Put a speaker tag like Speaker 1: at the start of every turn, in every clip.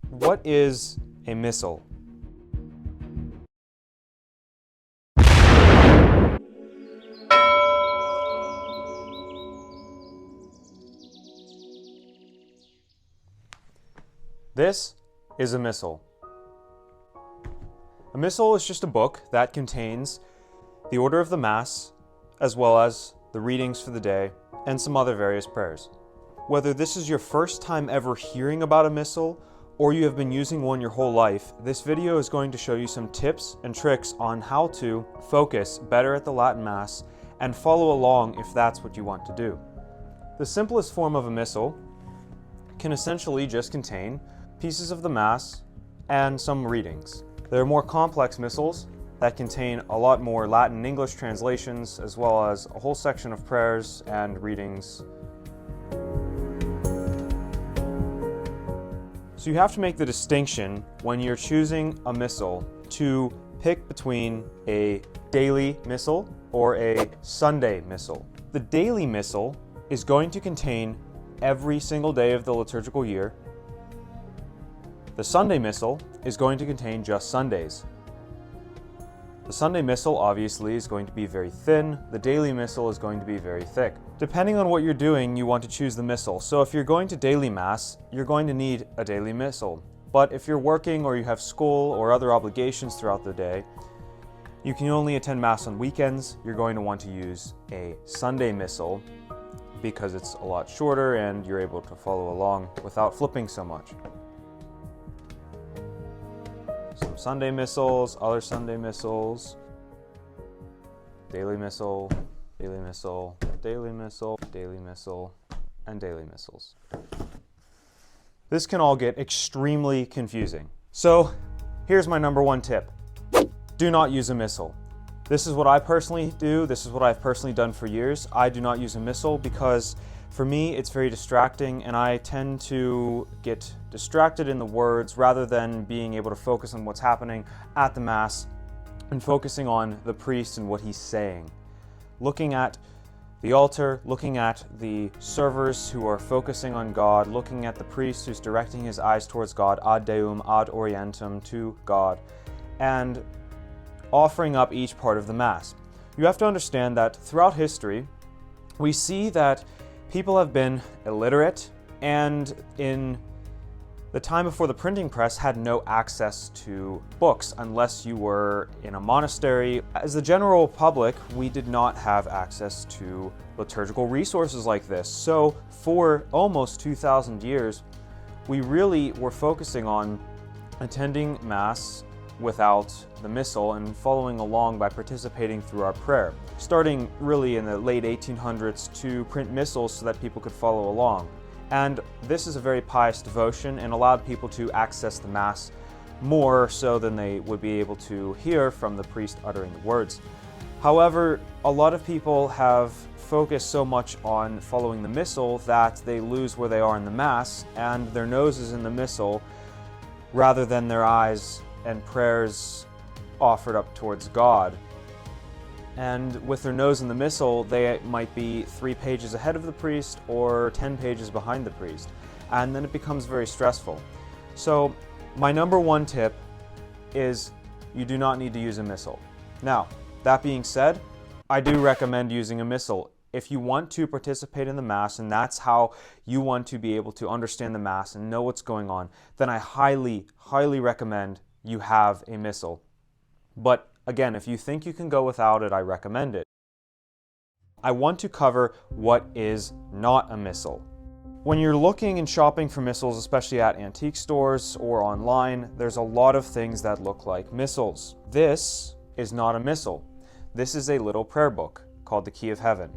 Speaker 1: What is a missal? This is a missal. A missal is just a book that contains the order of the Mass, as well as the readings for the day, and some other various prayers. Whether this is your first time ever hearing about a missal, or you have been using one your whole life, this video is going to show you some tips and tricks on how to focus better at the Latin Mass and follow along if that's what you want to do. The simplest form of a missal can essentially just contain pieces of the Mass and some readings. There are more complex missals that contain a lot more Latin and English translations, as well as a whole section of prayers and readings. So you have to make the distinction when you're choosing a missal to pick between a daily missal or a Sunday missal. The daily missal is going to contain every single day of the liturgical year. The Sunday missal is going to contain just Sundays. The Sunday missal obviously is going to be very thin. The daily missal is going to be very thick. Depending on what you're doing, you want to choose the missal. So if you're going to daily Mass, you're going to need a daily missal. But if you're working or you have school or other obligations throughout the day, you can only attend Mass on weekends. You're going to want to use a Sunday missal because it's a lot shorter and you're able to follow along without flipping so much. Some Sunday missals, other Sunday missals, daily missal, daily missal, daily missal, daily missal, and daily missals. This can all get extremely confusing. So here's my number one tip. Do not use a missal. This is what I personally do. This is what I've personally done for years. I do not use a missal because for me, it's very distracting and I tend to get distracted in the words rather than being able to focus on what's happening at the Mass and focusing on the priest and what he's saying. Looking at the altar, looking at the servers who are focusing on God, looking at the priest who's directing his eyes towards God, ad Deum, ad orientem, to God, and offering up each part of the Mass. You have to understand that throughout history, we see that people have been illiterate and in the time before the printing press had no access to books unless you were in a monastery. As the general public, we did not have access to liturgical resources like this. So for almost 2,000 years, we really were focusing on attending Mass without the Missal and following along by participating through our prayer. Starting really in the late 1800s to print missals so that people could follow along. And this is a very pious devotion and allowed people to access the Mass more so than they would be able to hear from the priest uttering the words. However, a lot of people have focused so much on following the Missal that they lose where they are in the Mass and their nose is in the Missal rather than their eyes and prayers offered up towards God. And with their nose in the Missal, they might be 3 pages ahead of the priest or 10 pages behind the priest. And then it becomes very stressful. So my number one tip is you do not need to use a Missal. Now, that being said, I do recommend using a Missal. If you want to participate in the Mass and that's how you want to be able to understand the Mass and know what's going on, then I highly, highly recommend you have a Missal. But again, if you think you can go without it, I recommend it. I want to cover what is not a Missal. When you're looking and shopping for missals, especially at antique stores or online, there's a lot of things that look like missals. This is not a Missal. This is a little prayer book called the Key of Heaven.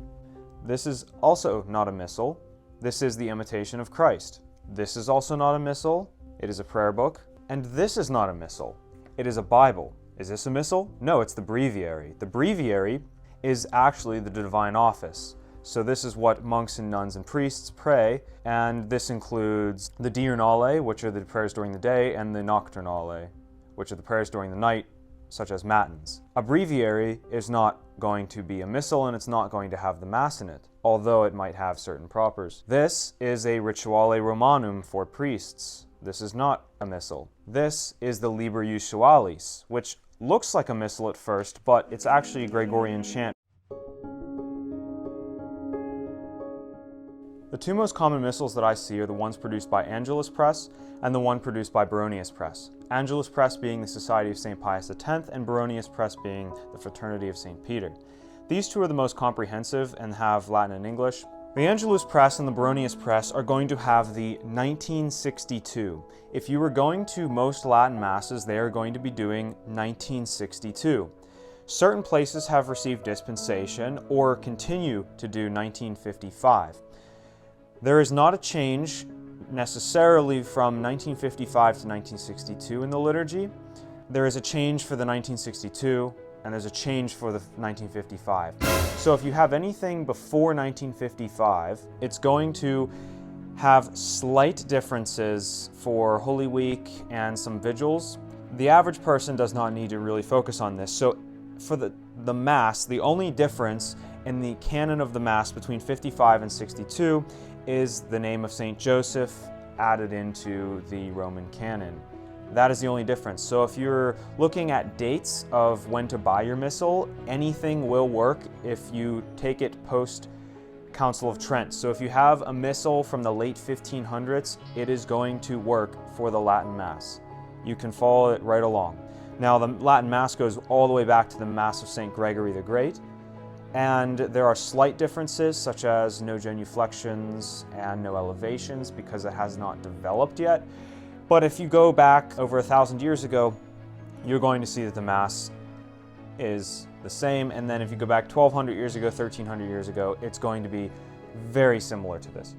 Speaker 1: This is also not a Missal. This is the Imitation of Christ. This is also not a Missal. It is a prayer book. And this is not a Missal. It is a Bible. Is this a Missal? No, it's the breviary. The breviary is actually the divine office. So this is what monks and nuns and priests pray, and this includes the diurnale, which are the prayers during the day, and the nocturnale, which are the prayers during the night, such as matins. A breviary is not going to be a Missal, and it's not going to have the Mass in it, although it might have certain propers. This is a Rituale Romanum for priests. This is not a missal. This is the Liber Usualis, which looks like a missal at first, but it's actually a Gregorian chant. The two most common missals that I see are the ones produced by Angelus Press and the one produced by Baronius Press. Angelus Press being the Society of St. Pius X and Baronius Press being the Fraternity of St. Peter. These two are the most comprehensive and have Latin and English. The Angelus Press and the Baronius Press are going to have the 1962. If you were going to most Latin Masses, they are going to be doing 1962. Certain places have received dispensation or continue to do 1955. There is not a change necessarily from 1955 to 1962 in the liturgy. There is a change for the 1962, and there's a change for the 1955. So if you have anything before 1955, it's going to have slight differences for Holy Week and some vigils. The average person does not need to really focus on this. So for the Mass, the only difference in the canon of the Mass between 55 and 62 is the name of Saint Joseph added into the Roman canon. That is the only difference. So if you're looking at dates of when to buy your missal, anything will work if you take it post Council of Trent. So if you have a missal from the late 1500s, it is going to work for the Latin Mass. You can follow it right along. Now the Latin Mass goes all the way back to the Mass of St. Gregory the Great, and there are slight differences such as no genuflections and no elevations because it has not developed yet. But if you go back over 1,000 years ago, you're going to see that the Mass is the same. And then if you go back 1,200 years ago, 1,300 years ago, it's going to be very similar to this.